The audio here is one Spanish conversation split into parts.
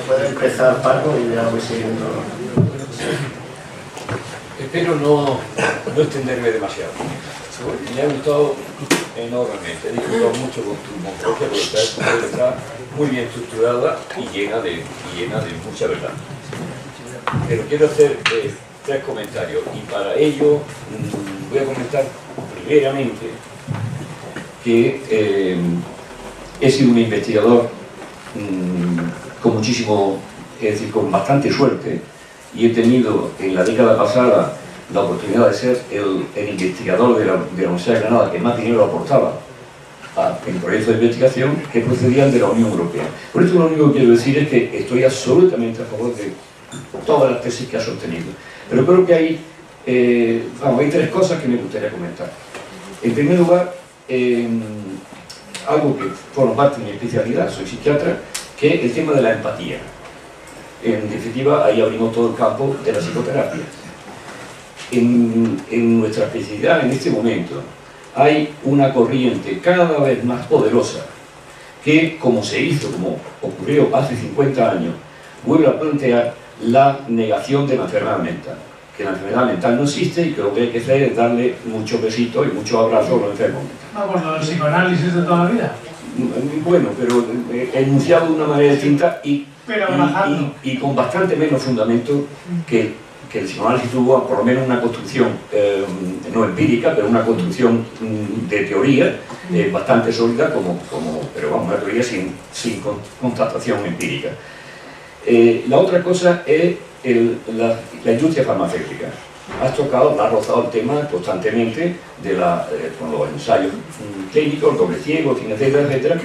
Puede empezar Paco y ya voy siguiendo. Espero no extenderme demasiado. Me ha gustado enormemente, he disfrutado mucho con tu monografía porque está muy bien estructurada y llena de mucha verdad. Pero quiero hacer tres comentarios y para ello voy a comentar primeramente que he sido un investigador con muchísimo, es decir, con bastante suerte, y he tenido en la década pasada la oportunidad de ser el investigador de la Universidad de Granada que más dinero aportaba en proyectos de investigación que procedían de la Unión Europea. Por eso lo único que quiero decir es que estoy absolutamente a favor de todas las tesis que ha sostenido. Pero creo que hay tres cosas que me gustaría comentar. En primer lugar, algo que forma parte de mi especialidad, soy psiquiatra, que es el tema de la empatía. En definitiva, ahí abrimos todo el campo de la psicoterapia. En nuestra especialidad, en este momento, hay una corriente cada vez más poderosa que, como ocurrió hace 50 años, vuelve a plantear la negación de la enfermedad mental. Que la enfermedad mental no existe y que lo que hay que hacer es darle muchos besitos y muchos abrazos a los enfermos. Vamos, lo del psicoanálisis de toda la vida. Bueno, pero enunciado de una manera distinta y con bastante menos fundamento que el psicoanálisis tuvo, por lo menos una construcción, no empírica, pero una construcción de teoría bastante sólida, pero vamos, una teoría sin constatación empírica. La otra cosa es la industria farmacéutica. Has rozado el tema constantemente con los ensayos clínicos, doble ciego, etcétera, etcétera,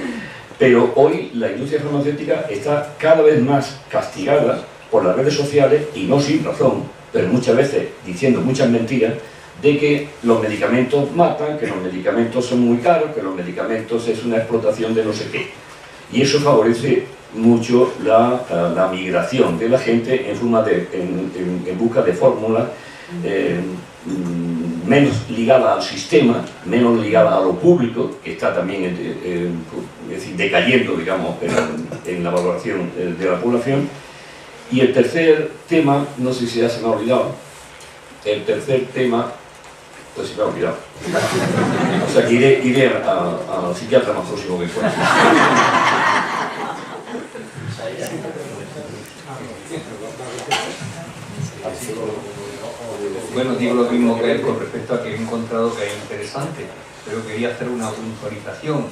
pero hoy la industria farmacéutica está cada vez más castigada por las redes sociales, y no sin razón, pero muchas veces diciendo muchas mentiras, de que los medicamentos matan, que los medicamentos son muy caros, que los medicamentos es una explotación de no sé qué. Y eso favorece mucho la migración de la gente en busca de fórmulas menos ligada al sistema, menos ligada a lo público, que está también es decir, decayendo, digamos, en la valoración de la población. Y el tercer tema, no sé si ya se me ha olvidado, pues se me ha olvidado. O sea que iré al psiquiatra más próximo que pueda. Bueno, digo lo mismo que él con respecto a que he encontrado que es interesante, pero quería hacer una puntualización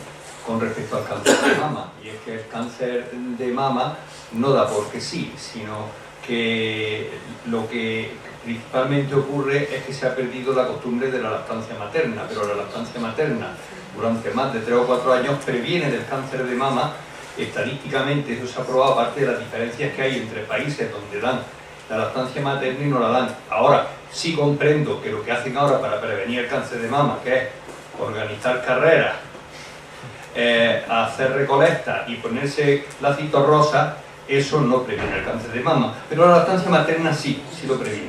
con respecto al cáncer de mama, y es que el cáncer de mama no da porque sí, sino que lo que principalmente ocurre es que se ha perdido la costumbre de la lactancia materna, pero la lactancia materna durante más de 3 o 4 años previene del cáncer de mama. Estadísticamente eso se ha probado, aparte de las diferencias que hay entre países donde dan la lactancia materna y no la dan. Ahora, sí comprendo que lo que hacen ahora para prevenir el cáncer de mama, que es organizar carreras, hacer recolectas y ponerse lacitos rosas, eso no previene el cáncer de mama, pero la lactancia materna sí lo previene.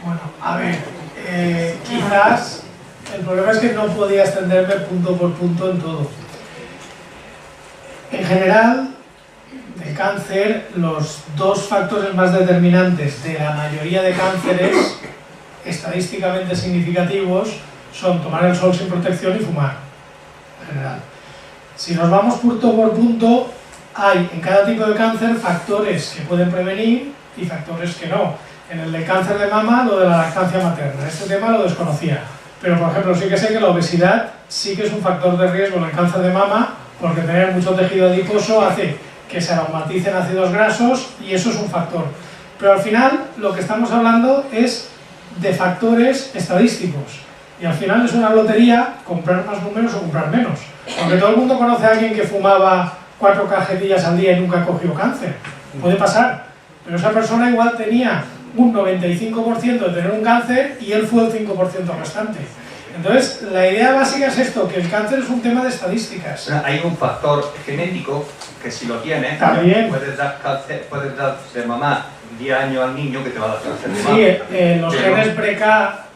Bueno, a ver, quizás el problema es que no podía extenderme punto por punto en todo. En general, el cáncer, los dos factores más determinantes de la mayoría de cánceres estadísticamente significativos son tomar el sol sin protección y fumar, en general. Si nos vamos punto por punto, hay en cada tipo de cáncer factores que pueden prevenir y factores que no. En el de cáncer de mama, lo de la lactancia materna, este tema lo desconocía. Pero, por ejemplo, sí que sé que la obesidad sí que es un factor de riesgo en el cáncer de mama, porque tener mucho tejido adiposo hace que se aromaticen ácidos grasos y eso es un factor. Pero al final lo que estamos hablando es de factores estadísticos. Y al final es una lotería comprar más números o comprar menos. Porque todo el mundo conoce a alguien que fumaba 4 cajetillas al día y nunca cogió cáncer. Puede pasar. Pero esa persona igual tenía un 95% de tener un cáncer y él fue el 5% restante. Entonces, la idea básica es esto, que el cáncer es un tema de estadísticas. Hay un factor genético que si lo tienes, puedes dar de mamá 10 años al niño que te va a dar cáncer de mama. Sí, los genes BRCA,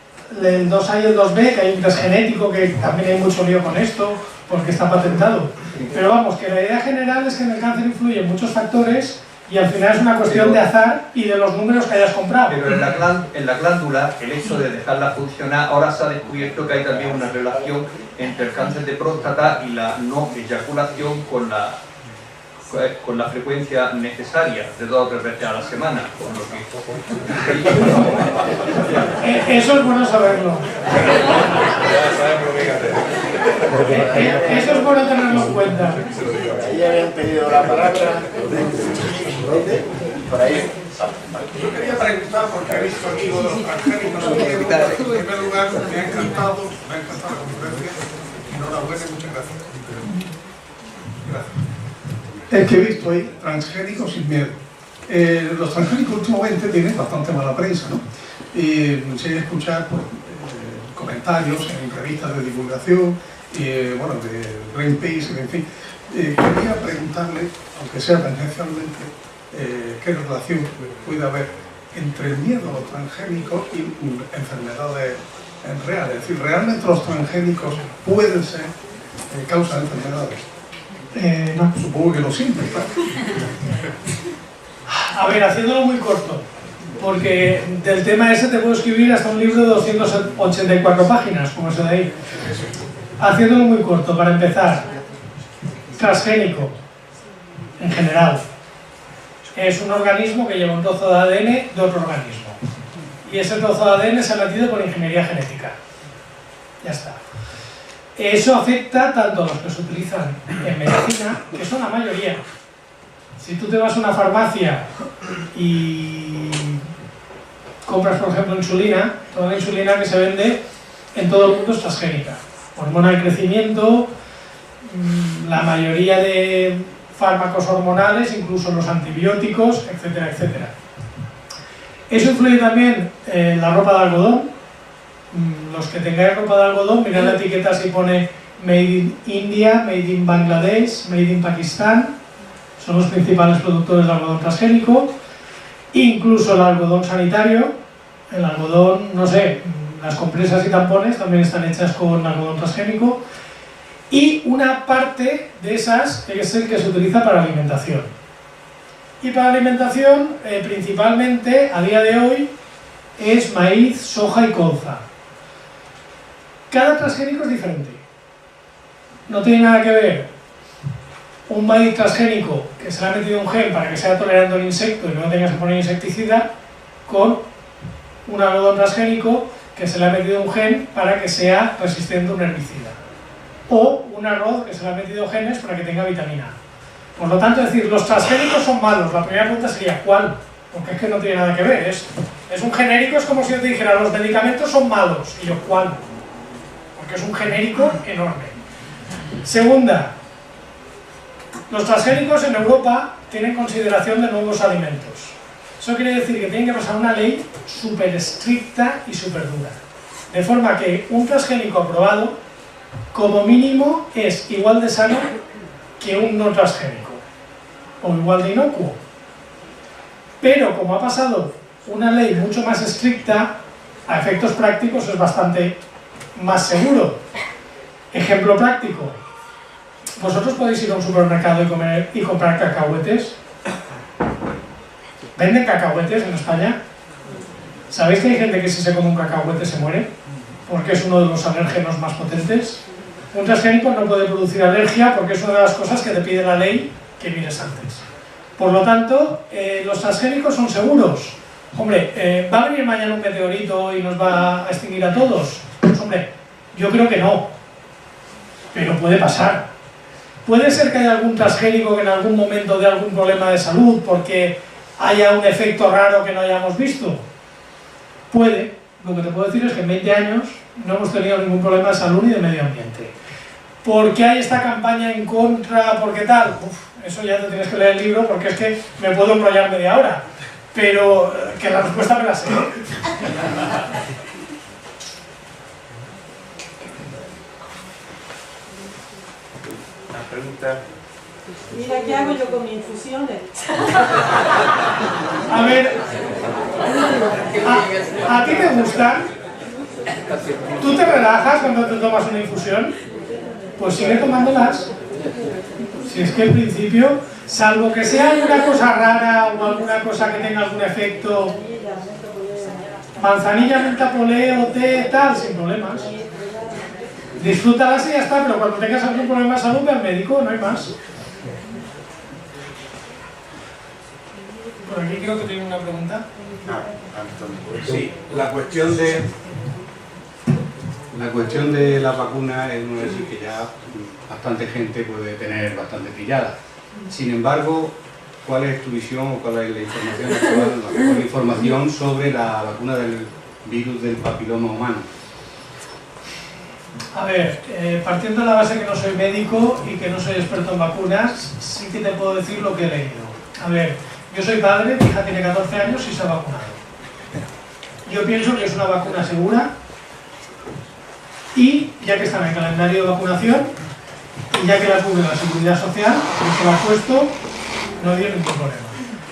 el 2A y el 2B, que hay un test genético que también hay mucho lío con esto, porque está patentado. Pero vamos, que la idea general es que en el cáncer influyen muchos factores Y al final es una cuestión de azar y de los números que hayas comprado. Pero en la glándula, el hecho de dejarla funcionar, ahora se ha descubierto que hay también una relación entre el cáncer de próstata y la no eyaculación con la frecuencia necesaria de 2 o 3 veces a la semana. Con lo que... Eso es bueno saberlo. Eso es bueno tenerlo en cuenta. Ahí habían pedido la palabra. Por ahí. Yo quería preguntar, porque he visto aquí lo de los transgénicos. En primer lugar, me ha encantado la conferencia. Enhorabuena y muchas gracias. Gracias. Es que he visto ahí transgénicos sin miedo. Los transgénicos últimamente tienen bastante mala prensa, ¿no? Y se hay que escuchar pues, comentarios en revistas de divulgación, bueno, de Greenpeace, en fin. Quería preguntarle, aunque sea tangencialmente, qué relación puede haber entre el miedo a los transgénicos y enfermedades reales. Es decir, ¿realmente los transgénicos pueden ser causa de enfermedades? No, supongo que lo siempre, claro. A ver, haciéndolo muy corto, porque del tema ese te puedo escribir hasta un libro de 284 páginas, como ese de ahí. Haciéndolo muy corto, para empezar, transgénico, en general, es un organismo que lleva un trozo de ADN de otro organismo. Y ese trozo de ADN se ha metido por ingeniería genética. Ya está. Eso afecta tanto a los que se utilizan en medicina, que son la mayoría. Si tú te vas a una farmacia y compras, por ejemplo, insulina, toda la insulina que se vende en todo el mundo es transgénica. Hormona de crecimiento, la mayoría de fármacos hormonales, incluso los antibióticos, etcétera, etcétera. Eso influye también en la ropa de algodón. Los que tengáis ropa de algodón, mirad la etiqueta si pone Made in India, Made in Bangladesh, Made in Pakistán. Son los principales productores de algodón transgénico. Incluso el algodón sanitario, el algodón, no sé, las compresas y tampones también están hechas con algodón transgénico. Y una parte de esas es el que se utiliza para alimentación. Y para alimentación, principalmente, a día de hoy, es maíz, soja y colza. Cada transgénico es diferente. No tiene nada que ver un maíz transgénico que se le ha metido un gen para que sea tolerante al insecto y no tengas que poner insecticida, con un algodón transgénico que se le ha metido un gen para que sea resistente a un herbicida. O un arroz que se le ha metido genes para que tenga vitamina A. Por lo tanto, decir, los transgénicos son malos. La primera pregunta sería, ¿cuál? Porque es que no tiene nada que ver. Es un genérico, es como si yo te dijera, los medicamentos son malos. Y yo, ¿cuál? Porque es un genérico enorme. Segunda, los transgénicos en Europa tienen consideración de nuevos alimentos. Eso quiere decir que tienen que pasar una ley súper estricta y súper dura. De forma que un transgénico aprobado, como mínimo, es igual de sano que un no transgénico, o igual de inocuo. Pero como ha pasado una ley mucho más estricta, a efectos prácticos es bastante más seguro. Ejemplo práctico: ¿vosotros podéis ir a un supermercado y comprar cacahuetes? ¿Venden cacahuetes en España? ¿Sabéis que hay gente que si se come un cacahuete se muere? Porque es uno de los alérgenos más potentes. Un transgénico no puede producir alergia porque es una de las cosas que te pide la ley que mires antes. Por lo tanto, los transgénicos son seguros. Hombre, ¿va a venir mañana un meteorito y nos va a extinguir a todos? Pues hombre, yo creo que no. Pero puede pasar. Puede ser que haya algún transgénico que en algún momento dé algún problema de salud porque haya un efecto raro que no hayamos visto. Puede. Lo que te puedo decir es que en 20 años no hemos tenido ningún problema de salud ni de medio ambiente. ¿Por qué hay esta campaña en contra? ¿Por qué tal? Eso ya te tienes que leer el libro porque es que me puedo enrollar media hora. Pero que la respuesta me la sé. Una pregunta. Mira, ¿qué hago yo con mis infusiones? A ver, ¿a ti te gusta? ¿Tú te relajas cuando te tomas una infusión? Pues sigue tomándolas. Si es que en principio, salvo que sea alguna cosa rara o alguna cosa que tenga algún efecto, manzanilla, menta, poleo, té, tal, sin problemas. Disfrútalas y ya está, pero cuando tengas algún problema de salud, ve al médico, no hay más. Por aquí creo que tiene una pregunta. Sí, la cuestión de la vacuna es una decir que ya bastante gente puede tener bastante pillada. Sin embargo, ¿cuál es tu visión o cuál es la información actual, la mejor información sobre la vacuna del virus del papiloma humano? A ver, partiendo de la base que no soy médico y que no soy experto en vacunas, sí que te puedo decir lo que he leído. A ver, yo soy padre, mi hija tiene 14 años y se ha vacunado. Yo pienso que es una vacuna segura y ya que está en el calendario de vacunación y ya que la cubre la Seguridad Social, que se la ha puesto, no dio ningún problema.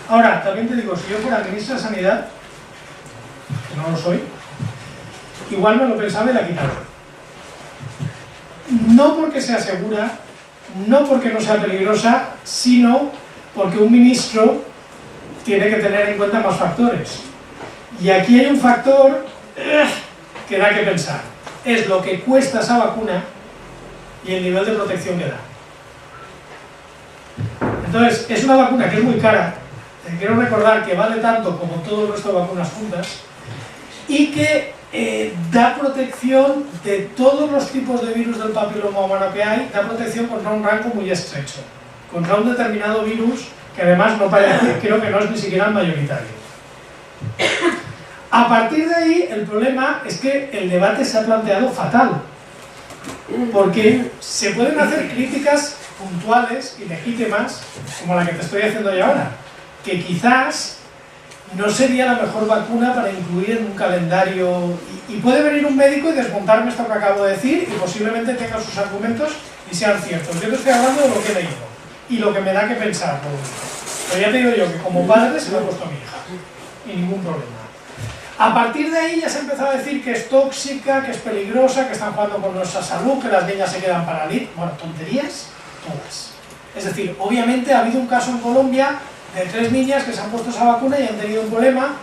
Ahora, también te digo, si yo fuera ministra de Sanidad, que no lo soy, igual me lo pensaba y la quitaba. No porque sea segura, no porque no sea peligrosa, sino porque un ministro tiene que tener en cuenta más factores. Y aquí hay un factor que da que pensar. Es lo que cuesta esa vacuna y el nivel de protección que da. Entonces, es una vacuna que es muy cara. Quiero recordar que vale tanto como todo el resto de vacunas juntas y que da protección de todos los tipos de virus del papiloma humano que hay, da protección contra un rango muy estrecho, contra un determinado virus que además no parece, creo que no es ni siquiera el mayoritario. A partir de ahí, el problema es que el debate se ha planteado fatal, porque se pueden hacer críticas puntuales y legítimas, como la que te estoy haciendo yo ahora, que quizás no sería la mejor vacuna para incluir en un calendario, y puede venir un médico y desmontarme esto que acabo de decir, y posiblemente tenga sus argumentos y sean ciertos. Yo te estoy hablando de lo que he leído, y lo que me da que pensar. Pero ya te digo yo que como padre se lo he puesto a mi hija, y ningún problema. A partir de ahí ya se ha empezado a decir que es tóxica, que es peligrosa, que están jugando con nuestra salud, que las niñas se quedan paralíticas. Bueno, tonterías, todas. Es decir, obviamente ha habido un caso en Colombia de 3 niñas que se han puesto esa vacuna y han tenido un problema,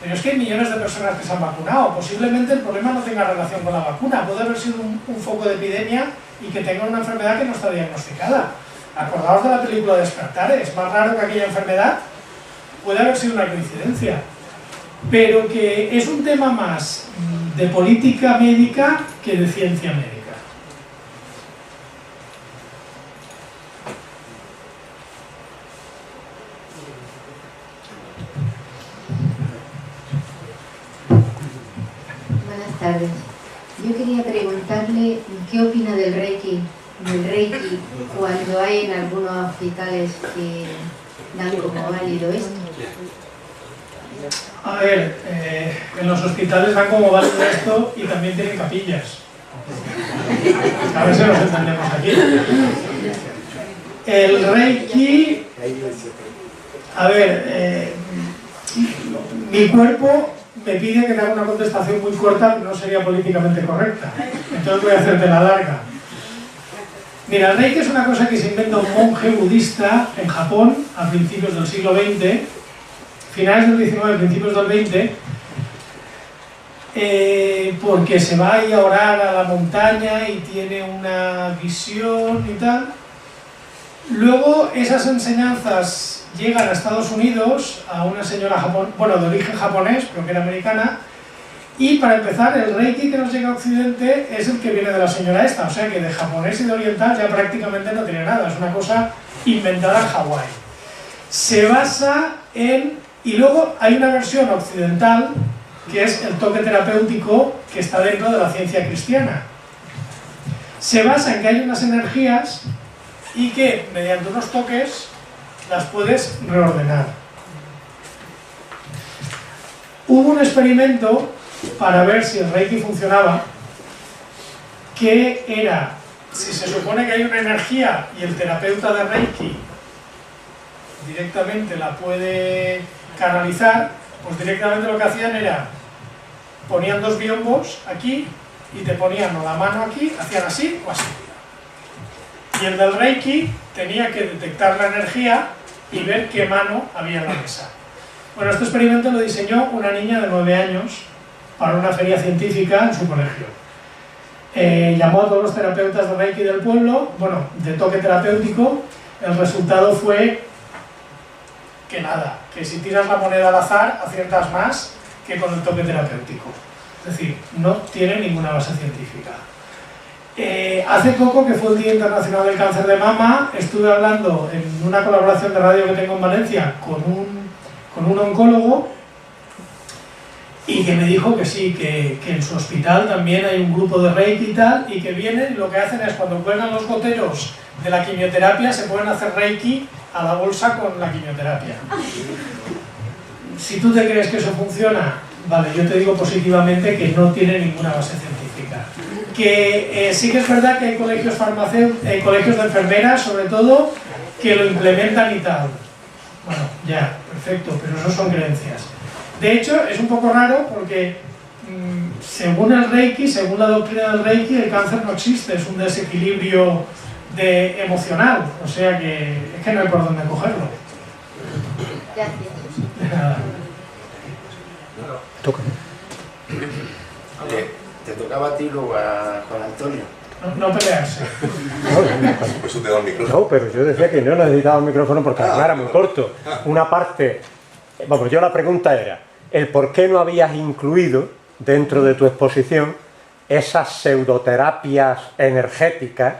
pero es que hay millones de personas que se han vacunado. Posiblemente el problema no tenga relación con la vacuna, puede haber sido un foco de epidemia y que tengan una enfermedad que no está diagnosticada. Acordaos de la película Despertar, es más raro que aquella enfermedad, puede haber sido una coincidencia, pero que es un tema más de política médica que de ciencia médica. Buenas tardes. Yo quería preguntarle qué opina del Reiki cuando hay en algunos hospitales que dan como válido esto. A ver, en los hospitales dan como válido esto y también tienen capillas. A ver si nos entendemos aquí. El Reiki, a ver, mi cuerpo me pide que te haga una contestación muy corta, no sería políticamente correcta. Entonces voy a hacerte la larga. Mira, el Reiki es una cosa que se inventa un monje budista en Japón a principios del siglo XX, finales del XIX, principios del XX, porque se va a ir a orar a la montaña y tiene una visión y tal. Luego esas enseñanzas llegan a Estados Unidos, a una señora de origen japonés, pero que era americana, y para empezar el Reiki que nos llega a Occidente es el que viene de la señora esta, o sea que de japonés y de oriental ya prácticamente no tiene nada, es una cosa inventada en Hawái. Se basa en... Y luego hay una versión occidental que es el toque terapéutico que está dentro de la ciencia cristiana. Se basa en que hay unas energías y que mediante unos toques las puedes reordenar. Hubo un experimento para ver si el Reiki funcionaba, que era, si se supone que hay una energía y el terapeuta de Reiki directamente la puede canalizar, pues directamente lo que hacían era, ponían 2 biombos aquí y te ponían la mano aquí, hacían así o así. Y el del Reiki tenía que detectar la energía y ver qué mano había en la mesa. Bueno, este experimento lo diseñó una niña de 9 años para una feria científica en su colegio. Llamó a todos los terapeutas de Reiki del pueblo, bueno, de toque terapéutico. El resultado fue que nada, que si tiras la moneda al azar aciertas más que con el toque terapéutico. Es decir, no tiene ninguna base científica. Hace poco, que fue el Día Internacional del Cáncer de Mama, estuve hablando en una colaboración de radio que tengo en Valencia con un oncólogo, y que me dijo que sí, que en su hospital también hay un grupo de Reiki y tal, y que vienen y lo que hacen es, cuando cuelgan los goteros de la quimioterapia, se pueden hacer Reiki a la bolsa con la quimioterapia. Si tú te crees que eso funciona, vale, yo te digo positivamente que no tiene ninguna base científica. Que sí que es verdad que hay colegios colegios de enfermeras, sobre todo, que lo implementan y tal. Bueno, ya, perfecto, pero no son creencias. De hecho, es un poco raro porque, según el Reiki, según la doctrina del Reiki, el cáncer no existe, es un desequilibrio emocional, o sea que es que no hay por dónde cogerlo. Gracias. Toca. Te tocaba a ti luego a Juan Antonio. No pelearse. Pues te da el micrófono. No, pero yo decía que no necesitaba un micrófono porque además era muy corto. Una parte, vamos, yo la pregunta era, el por qué no habías incluido dentro de tu exposición esas pseudoterapias energéticas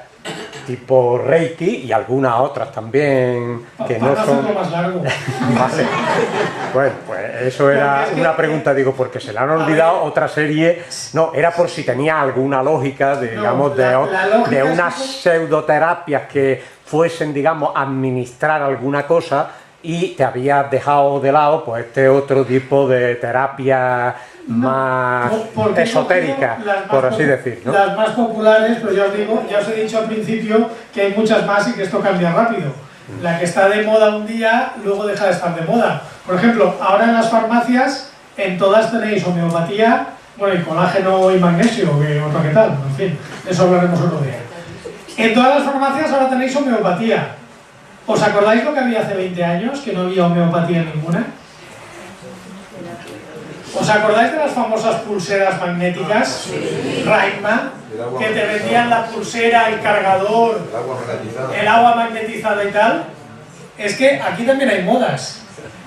tipo Reiki y algunas otras también que no son... más largo. Vale. Bueno, pues eso era una pregunta, digo, porque se le han olvidado otra serie. No, era por si tenía alguna lógica, digamos, de unas pseudoterapias que fuesen, digamos, a administrar alguna cosa, y te habías dejado de lado pues este otro tipo de terapia más esotérica, por así decir, ¿no? Las más populares, pues ya os digo, ya os he dicho al principio que hay muchas más y que esto cambia rápido. La que está de moda un día, luego deja de estar de moda. Por ejemplo, ahora en las farmacias, en todas tenéis homeopatía, bueno, y colágeno y magnesio, que otro que tal, en fin, eso hablaremos otro día. En todas las farmacias ahora tenéis homeopatía. ¿Os acordáis lo que había hace 20 años, que no había homeopatía ninguna? ¿Os acordáis de las famosas pulseras magnéticas? Raima, que te vendían la pulsera, el cargador, el agua magnetizada y tal. Es que aquí también hay modas.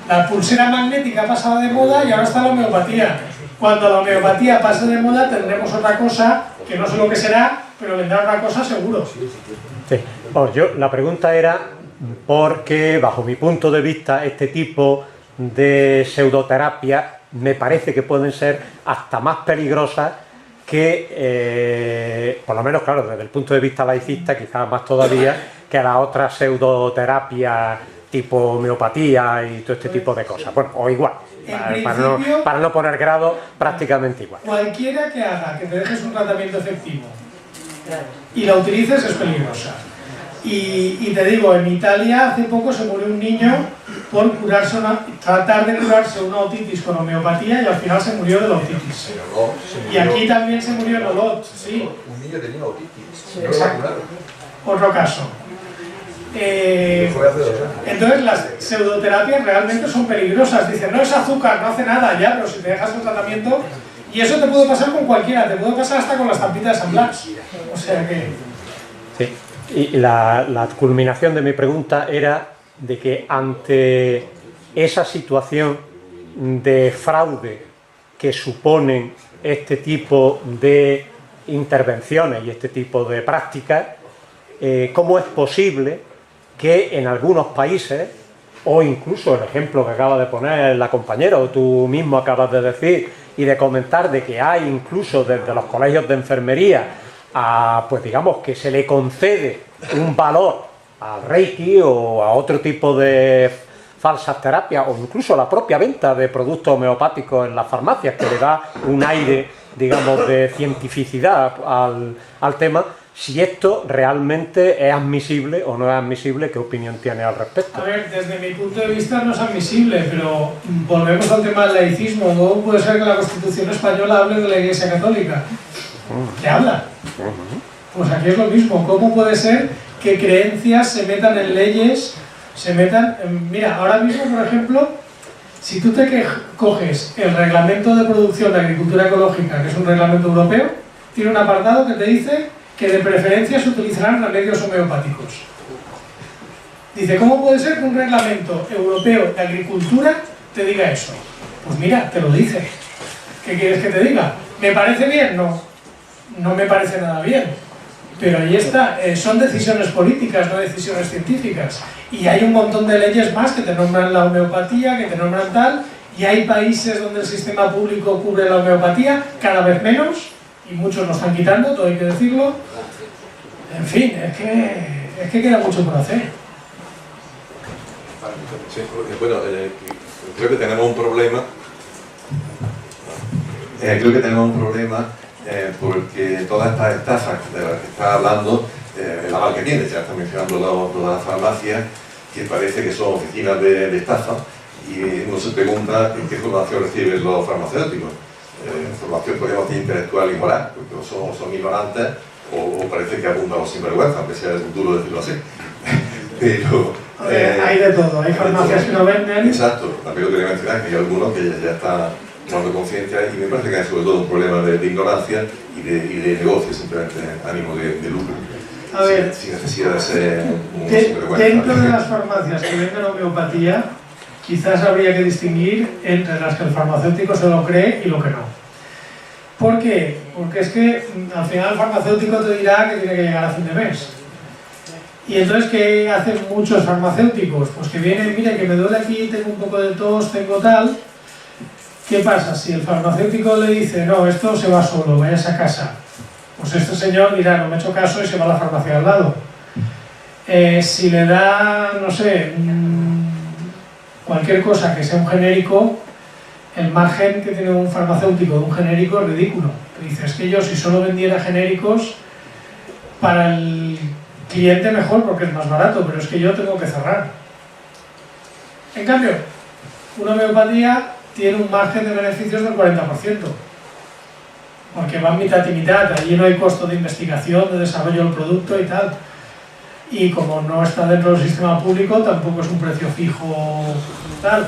La pulsera magnética ha pasado de moda y ahora está la homeopatía. Cuando la homeopatía pase de moda tendremos otra cosa, que no sé lo que será, pero vendrá otra cosa seguro. Sí. Bueno, la pregunta era porque, bajo mi punto de vista, este tipo de pseudoterapia me parece que pueden ser hasta más peligrosas que, por lo menos, claro, desde el punto de vista laicista, quizás más todavía, que las otras pseudoterapias tipo homeopatía y todo este tipo de cosas. Bueno, o igual, para no poner grado, prácticamente igual. Cualquiera que haga que te dejes un tratamiento efectivo y la utilices es peligrosa. Y te digo, en Italia hace poco se murió un niño por tratar de curarse una otitis con homeopatía y al final se murió de la otitis. Y aquí también se murió en Olot, sí. Un niño tenía otitis. Exacto. Otro caso. Entonces las pseudoterapias realmente son peligrosas. Dicen, no es azúcar, no hace nada, ya, pero si te dejas el tratamiento... Y eso te puede pasar con cualquiera, te puede pasar hasta con la estampita de San Blas. O sea que... Sí. Y la culminación de mi pregunta era de que ante esa situación de fraude que suponen este tipo de intervenciones y este tipo de prácticas, ¿cómo es posible que en algunos países, o incluso el ejemplo que acaba de poner la compañera o tú mismo acabas de decir y de comentar, de que hay incluso desde los colegios de enfermería pues digamos que se le concede un valor al Reiki o a otro tipo de falsas terapias, o incluso a la propia venta de productos homeopáticos en las farmacias, que le da un aire, digamos, de cientificidad al tema? Si esto realmente es admisible o no es admisible, ¿qué opinión tiene al respecto? A ver, desde mi punto de vista no es admisible, pero volvemos al tema del laicismo. ¿Cómo puede ser que la Constitución española hable de la Iglesia Católica? ¿Qué habla? Pues aquí es lo mismo. ¿Cómo puede ser que creencias se metan en leyes, se metan en... Mira, ahora mismo, por ejemplo, si tú te coges el reglamento de producción de agricultura ecológica, que es un reglamento europeo, tiene un apartado que te dice que de preferencia se utilizarán remedios homeopáticos. Dice, ¿cómo puede ser que un reglamento europeo de agricultura te diga eso? Pues mira, te lo dice. ¿Qué quieres que te diga? ¿Me parece bien? No, no me parece nada bien. Pero ahí está, son decisiones políticas, no decisiones científicas. Y hay un montón de leyes más que te nombran la homeopatía, que te nombran tal, y hay países donde el sistema público cubre la homeopatía, cada vez menos, y muchos lo están quitando, todo hay que decirlo. En fin, es que queda mucho por hacer. Sí, bueno, creo que tenemos un problema. Porque todas estas estafas de las que está hablando, el aval que tiene, ya está mencionando lo de las farmacias, que parece que son oficinas de estafa, y uno se pregunta en qué formación reciben los farmacéuticos. Formación, podríamos decir, intelectual y moral, porque son ignorantes o parece que abundan los sinvergüenzas, aunque sea duro decirlo así. Pero hay de todo, hay farmacias que no venden. Exacto, también lo quería mencionar, que hay algunos que ya están tomando conciencia, y me parece que hay sobre todo un problema de ignorancia y de negocio, simplemente ánimo de lucro. A ver, sin necesidad de ser un sinvergüenza. Dentro de las farmacias que venden homeopatía, quizás habría que distinguir entre las que el farmacéutico se lo cree y lo que no. ¿Por qué? Porque es que al final el farmacéutico te dirá que tiene que llegar a fin de mes. Y entonces, ¿qué hacen muchos farmacéuticos? Pues que vienen, mire, que me duele aquí, tengo un poco de tos, tengo tal. ¿Qué pasa? Si el farmacéutico le dice, no, esto se va solo, vayas a casa, pues este señor dirá, no me he hecho caso y se va a la farmacia al lado. Si le da, no sé, cualquier cosa que sea un genérico, el margen que tiene un farmacéutico de un genérico es ridículo. Dice, es que yo si solo vendiera genéricos, para el cliente mejor porque es más barato, pero es que yo tengo que cerrar. En cambio, una homeopatía tiene un margen de beneficios del 40%, porque van mitad y mitad, allí no hay costo de investigación, de desarrollo del producto y tal. Y como no está dentro del sistema público, tampoco es un precio fijo tal.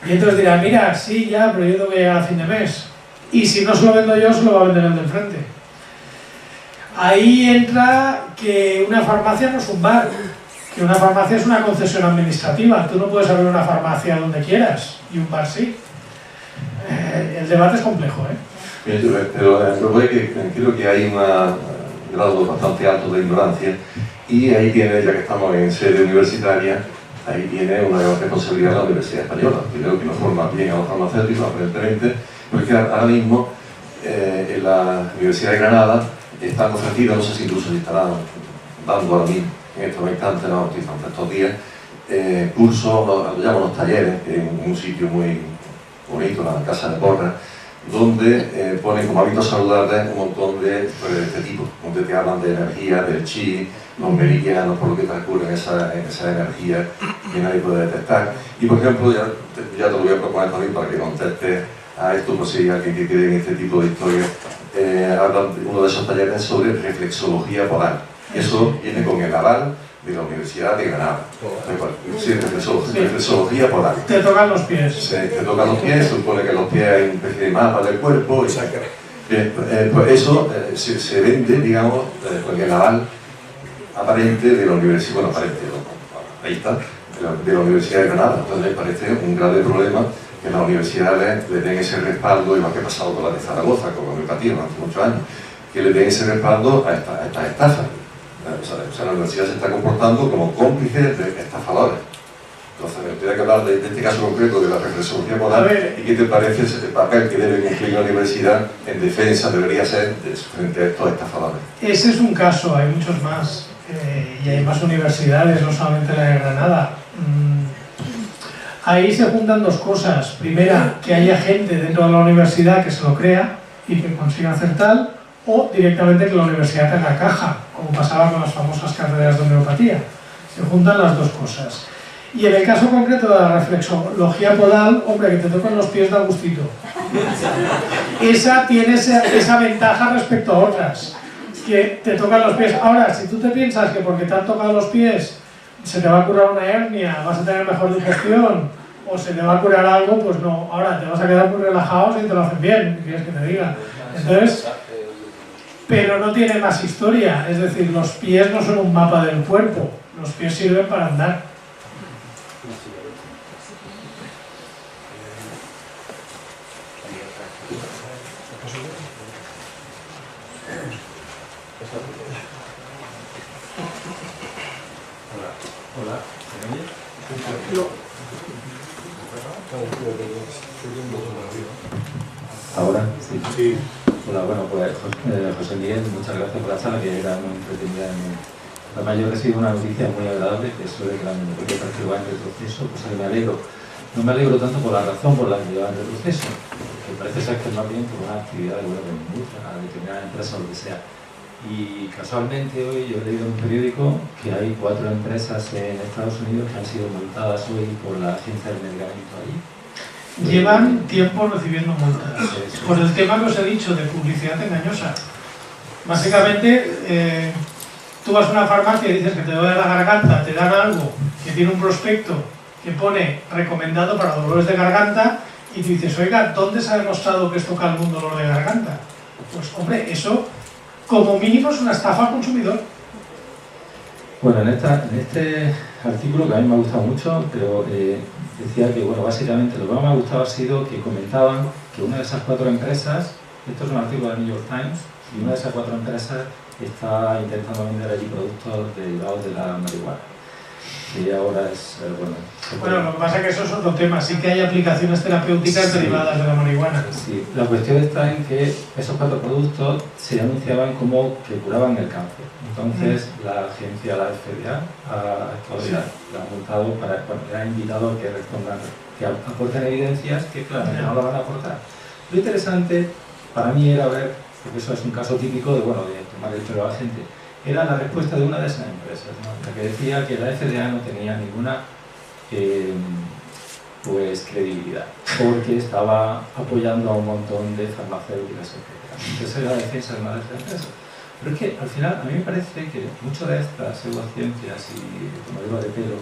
Y entonces dirá, mira, sí, ya, pero yo tengo que llegar a fin de mes. Y si no se lo vendo yo, se lo va a vender el de enfrente. Ahí entra que una farmacia no es un bar, que una farmacia es una concesión administrativa. Tú no puedes abrir una farmacia donde quieras, y un bar sí. El debate es complejo, ¿eh? Pero creo que hay un grado bastante alto de ignorancia, y ahí tiene, ya que estamos en sede universitaria, ahí tiene una gran responsabilidad la Universidad Española. Creo que no forma bien a los farmacéuticos, aparentemente, porque ahora mismo en la Universidad de Granada están ofrecidas, no sé si incluso se estarán dando ahora mismo, en estos instantes, no, estos días, cursos, lo llaman los talleres, en un sitio muy bonito, la Casa de Porra, donde ponen como hábitos saludables un montón de este tipo, donde te hablan de energía, del chi, los meridianos, por lo que transcurre en esa energía que nadie puede detectar. Y por ejemplo, ya te lo voy a proponer también para que contestes a esto, por si hay alguien que quede en este tipo de historias. Uno de esos talleres sobre reflexología polar. Eso viene con el aval de la Universidad de Granada. Sí, reflexología polar. Te tocan los pies. Sí, te tocan los pies, se supone que los pies hay una especie de mapa del cuerpo. Bien, pues eso se vende, digamos, con el aval aparente de la Universidad, bueno, aparente, ahí está, de la Universidad de Granada. Entonces me parece un grave problema que las universidades le den ese respaldo, igual que ha pasado con la de Zaragoza, con la homeopatía durante muchos años, que le den ese respaldo a estas estafas. O sea, la universidad se está comportando como cómplice de estafadores. Entonces, me gustaría que hablar de este caso concreto de la reflexología moral, y qué te parece el papel que debe cumplir la universidad en defensa, debería ser, frente a estos estafadores. Ese es un caso, hay muchos más, y hay más universidades, no solamente la de Granada. Ahí se juntan dos cosas. Primera, que haya gente dentro de la universidad que se lo crea y que consiga hacer tal, o directamente que la universidad tenga caja, como pasaba con las famosas carreras de homeopatía. Se juntan las dos cosas. Y en el caso concreto de la reflexología podal, hombre, que te tocan los pies da gustito. Esa tiene esa ventaja respecto a otras. que te tocan los pies. Ahora, si tú te piensas que porque te han tocado los pies se te va a curar una hernia, vas a tener mejor digestión o se te va a curar algo, pues no. Ahora te vas a quedar muy relajado si te lo hacen bien, ¿qué quieres que te diga? Entonces, pero no tiene más historia, es decir, los pies no son un mapa del cuerpo, los pies sirven para andar. Hola, ¿me oye? ¿Ahora? Sí. Hola, bueno, pues José Miguel, muchas gracias por la charla, que era muy entretenida. Además, yo recibo una noticia muy agradable, que es sobre que la menopausia parece que va en retroceso, pues me alegro. No me alegro tanto por la razón por la que va en retroceso, que parece ser que es más bien por una actividad de la industria, a determinada empresa o lo que sea. Y casualmente hoy yo he leído en un periódico que hay 4 empresas en Estados Unidos que han sido multadas hoy por la agencia del medicamento allí. Llevan tiempo recibiendo multas por el tema que os he dicho de publicidad engañosa. Básicamente, tú vas a una farmacia y dices que te duele la garganta, te dan algo que tiene un prospecto que pone recomendado para dolores de garganta y tú dices, oiga, ¿dónde se ha demostrado que esto calma un dolor de garganta? Pues hombre, eso como mínimo es una estafa al consumidor. Bueno, en este artículo, que a mí me ha gustado mucho, pero decía que, bueno, básicamente lo que más me ha gustado ha sido que comentaban que una de esas 4 empresas, esto es un artículo del New York Times, y una de esas 4 empresas está intentando vender allí productos derivados de la marihuana. Y ahora es, bueno, lo que pasa es que eso es otro tema, sí que hay aplicaciones terapéuticas derivadas de la marihuana. Sí, la cuestión está en que esos 4 productos se anunciaban como que curaban el cáncer. Entonces la agencia, la FDA, la ha multado para, bueno, le ha invitado a que respondan, que aporten evidencias que claramente no lo van a aportar. Lo interesante para mí era ver, porque eso es un caso típico de, bueno, de tomar el pelo a la gente, era la respuesta de una de esas empresas, ¿no? La que decía que la FDA no tenía ninguna pues credibilidad, porque estaba apoyando a un montón de farmacéuticas, etc. Entonces era la defensa de una de esas empresas. Pero es que al final a mí me parece que muchas de estas pseudociencias y tomaderos de pelo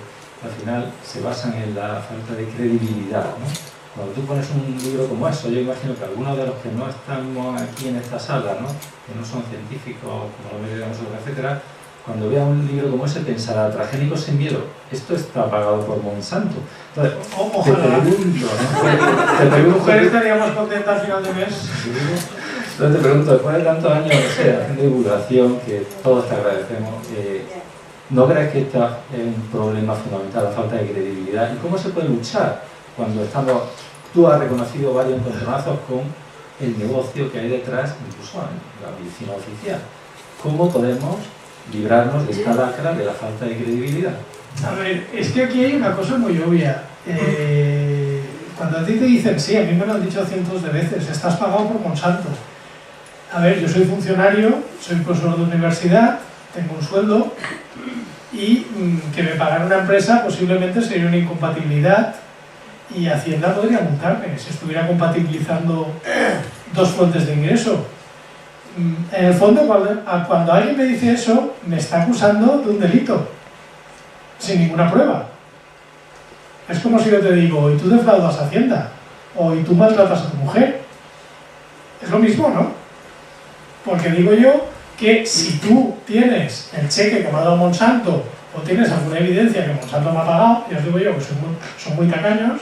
al final se basan en la falta de credibilidad, ¿no? Cuando tú pones un libro como eso, yo imagino que algunos de los que no estamos aquí en esta sala, ¿no? Que no son científicos, como lo veíamos nosotros, etcétera, cuando vea un libro como ese pensará, transgénicos sin miedo, esto está pagado por Monsanto. Entonces, ojalá. Te pregunto, mujer estaríamos contentas al final de mes. Entonces te pregunto, después de tantos años haciendo divulgación, que todos te agradecemos, ¿no crees que este es un problema fundamental, la falta de credibilidad? ¿Y cómo se puede luchar cuando estamos... Tú has reconocido varios encontronazos con el negocio que hay detrás, incluso en la medicina oficial? ¿Cómo podemos librarnos de esta lacra de la falta de credibilidad? A ver, es que aquí hay una cosa muy obvia. Cuando a ti te dicen, sí, a mí me lo han dicho cientos de veces, estás pagado por Monsanto. A ver, yo soy funcionario, soy profesor de universidad, tengo un sueldo y que me pagara una empresa posiblemente sería una incompatibilidad y Hacienda podría multarme si estuviera compatibilizando 2 fuentes de ingreso. En el fondo, cuando alguien me dice eso, me está acusando de un delito, sin ninguna prueba. Es como si yo te digo, y tú defraudas a Hacienda, o y tú maltratas a tu mujer. Es lo mismo, ¿no? Porque digo yo que si tú tienes el cheque que me ha dado Monsanto, o tienes alguna evidencia que Monsanto me ha pagado, y os digo yo que son muy tacaños,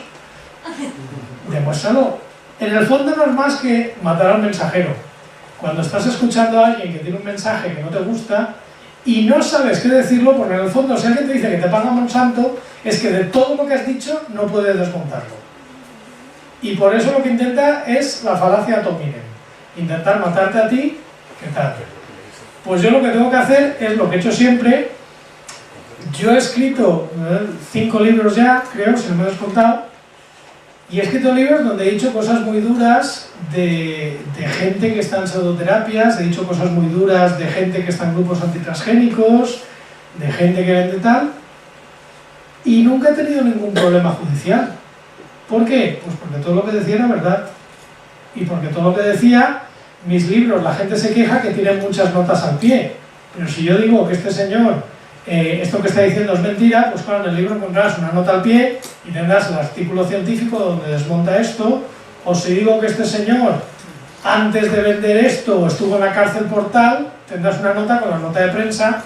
demuéstralo. En el fondo no es más que matar a un mensajero. Cuando estás escuchando a alguien que tiene un mensaje que no te gusta y no sabes qué decirlo, porque en el fondo si alguien te dice que te paga Monsanto, es que de todo lo que has dicho no puedes desmontarlo. Y por eso lo que intenta es la falacia ad hominem, intentar matarte a ti, ¿qué tal? Pues yo lo que tengo que hacer es lo que he hecho siempre. Yo he escrito 5 libros ya, creo, si no me he descontado, y he escrito libros donde he dicho cosas muy duras de gente que está en pseudoterapias, he dicho cosas muy duras de gente que está en grupos antitransgénicos, de gente que vende tal, y nunca he tenido ningún problema judicial. ¿Por qué? Pues porque todo lo que decía era verdad, y porque todo lo que decía mis libros, la gente se queja que tienen muchas notas al pie, pero si yo digo que este señor, esto que está diciendo es mentira, pues claro, en el libro encontrarás una nota al pie y tendrás el artículo científico donde desmonta esto, o si digo que este señor, antes de vender esto, estuvo en la cárcel por tal, tendrás una nota con la nota de prensa.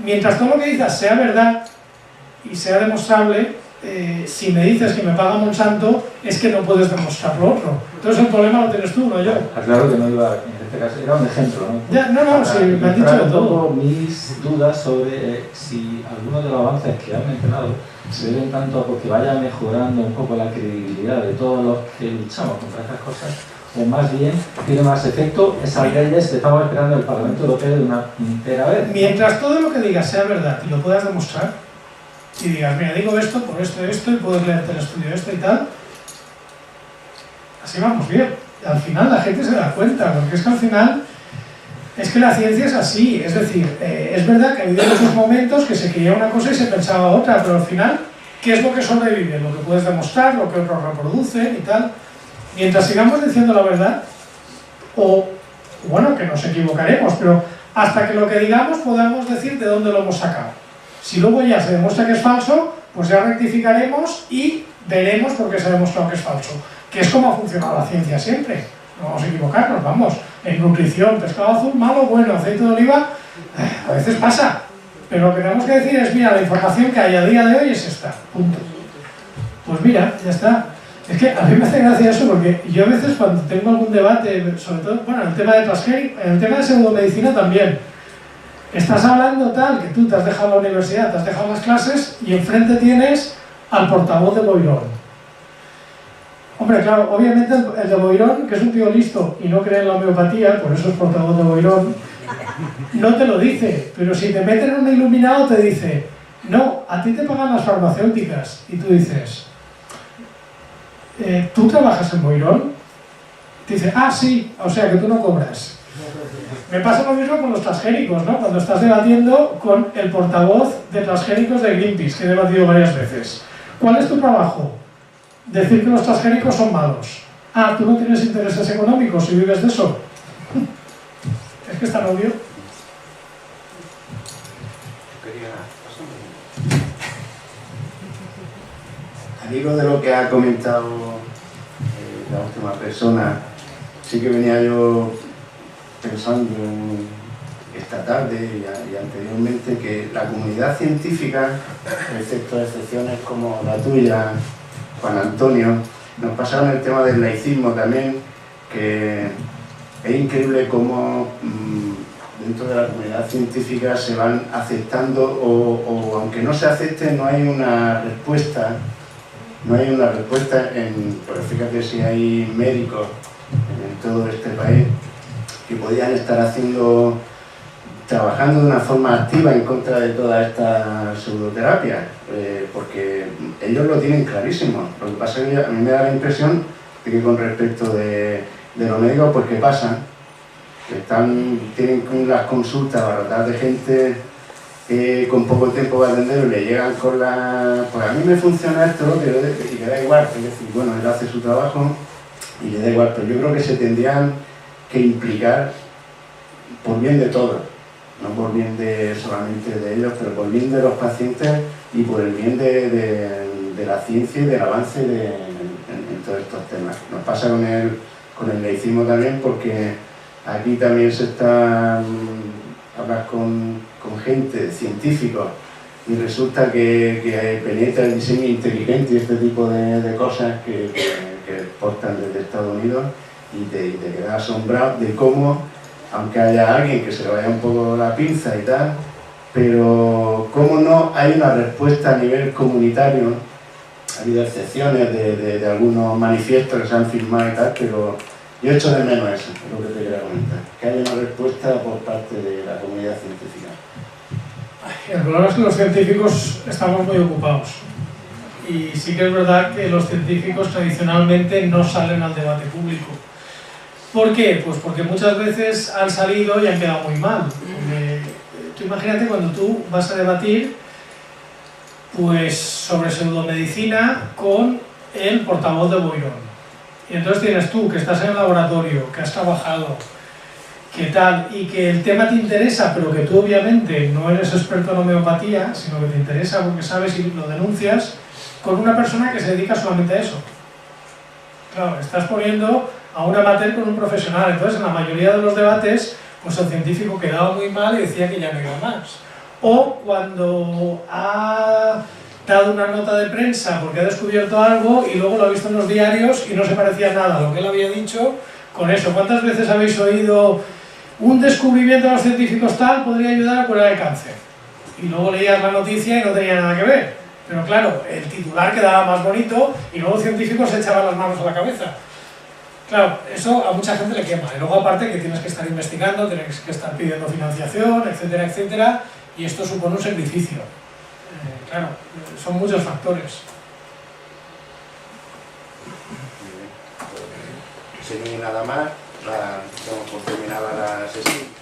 Mientras todo lo que digas sea verdad y sea demostrable, si me dices que me paga Monsanto, es que no puedes demostrar lo otro. Entonces el problema lo tienes tú, no yo. Claro que no iba, en este caso era un ejemplo, ¿no? Ya, no, sí, me han dicho de todo. Mis dudas sobre si algunos de los avances que han mencionado se deben tanto porque vaya mejorando un poco la credibilidad de todos los que luchamos contra estas cosas, o más bien tiene más efecto esas leyes que estamos esperando del Parlamento Europeo de una entera vez. Mientras todo lo que digas sea verdad y lo puedas demostrar, y digas, mira, digo esto, por esto y esto, y puedes leerte el estudio esto y tal, así vamos bien. Y al final la gente se da cuenta, porque es que al final, es que la ciencia es así, es decir, es verdad que ha habido muchos momentos que se creía una cosa y se pensaba otra, pero al final, ¿qué es lo que sobrevive? Lo que puedes demostrar, lo que otros reproducen y tal. Mientras sigamos diciendo la verdad, o bueno, que nos equivocaremos, pero hasta que lo que digamos podamos decir de dónde lo hemos sacado. Si luego ya se demuestra que es falso, pues ya rectificaremos y veremos por qué se ha demostrado que es falso. Que es como ha funcionado la ciencia siempre. No vamos a equivocarnos, vamos. En nutrición, pescado azul, malo, bueno, aceite de oliva, a veces pasa. Pero lo que tenemos que decir es, mira, la información que hay a día de hoy es esta, punto. Pues mira, ya está. Es que a mí me hace gracia eso porque yo a veces cuando tengo algún debate, sobre todo, bueno, en el tema de transgénico, en el tema de pseudomedicina también, estás hablando tal, que tú te has dejado la universidad, te has dejado las clases y enfrente tienes al portavoz de Boirón. Hombre, claro, obviamente el de Boirón, que es un tío listo y no cree en la homeopatía, por eso es portavoz de Boirón, no te lo dice, pero si te meten en un iluminado te dice, no, a ti te pagan las farmacéuticas, y tú dices, ¿tú trabajas en Boirón? Te dice, ah, sí, o sea que tú no cobras. Me pasa lo mismo con los transgénicos, ¿no? Cuando estás debatiendo con el portavoz de transgénicos de Greenpeace, que he debatido varias veces. ¿Cuál es tu trabajo? Decir que los transgénicos son malos. Ah, ¿tú no tienes intereses económicos si vives de eso? Es que es tan obvio. Al hilo de lo que ha comentado la última persona, sí que venía yo pensando esta tarde y anteriormente que la comunidad científica, excepto excepciones como la tuya, Juan Antonio, nos pasaron el tema del laicismo también, que es increíble cómo dentro de la comunidad científica se van aceptando o aunque no se acepte no hay una respuesta. No hay una respuesta, pues fíjate si hay médicos en todo este país que podían estar trabajando de una forma activa en contra de toda esta pseudoterapia, porque ellos lo tienen clarísimo. Lo que pasa es que a mí me da la impresión de que con respecto de los médicos, pues ¿qué pasa? Tienen las consultas baratadas de gente con poco tiempo va a atender y le llegan con la... Pues a mí me funciona esto, y le da igual, es decir, bueno, él hace su trabajo y le da igual, pero yo creo que se tendrían que implicar por bien de todos, no por bien solamente de ellos, pero por bien de los pacientes y por el bien de la ciencia y del avance en todos estos temas. Nos pasa con el laicismo también, porque aquí también se está... hablas con gente, científicos, y resulta que penetra el diseño inteligente y este tipo de cosas que exportan desde Estados Unidos y te quedas asombrado de cómo, aunque haya alguien que se le vaya un poco la pinza y tal, pero cómo no hay una respuesta a nivel comunitario. Ha habido excepciones de algunos manifiestos que se han firmado y tal, pero yo echo de menos eso, es lo que te quería comentar, que haya una respuesta por parte de la comunidad científica. El problema es que los científicos estamos muy ocupados y sí que es verdad que los científicos tradicionalmente no salen al debate público. ¿Por qué? Pues porque muchas veces han salido y han quedado muy mal. Tú imagínate cuando tú vas a debatir pues sobre pseudomedicina con el portavoz de Boirón. Y entonces tienes tú, que estás en el laboratorio, que has trabajado, que tal, y que el tema te interesa, pero que tú obviamente no eres experto en homeopatía, sino que te interesa porque sabes y lo denuncias, con una persona que se dedica solamente a eso. Claro, estás poniendo a un amateur con un profesional. Entonces, en la mayoría de los debates, pues el científico quedaba muy mal y decía que ya no iba más. O cuando ha dado una nota de prensa porque ha descubierto algo y luego lo ha visto en los diarios y no se parecía nada a lo que él había dicho, con eso. ¿Cuántas veces habéis oído un descubrimiento de los científicos tal podría ayudar a curar el cáncer? Y luego leías la noticia y no tenía nada que ver. Pero claro, el titular quedaba más bonito y luego los científicos se echaban las manos a la cabeza. Claro, eso a mucha gente le quema. Y luego aparte que tienes que estar investigando, tienes que estar pidiendo financiación, etcétera, etcétera, y esto supone un sacrificio. Claro, son muchos factores. Si no hay nada más, damos por terminada la sesión.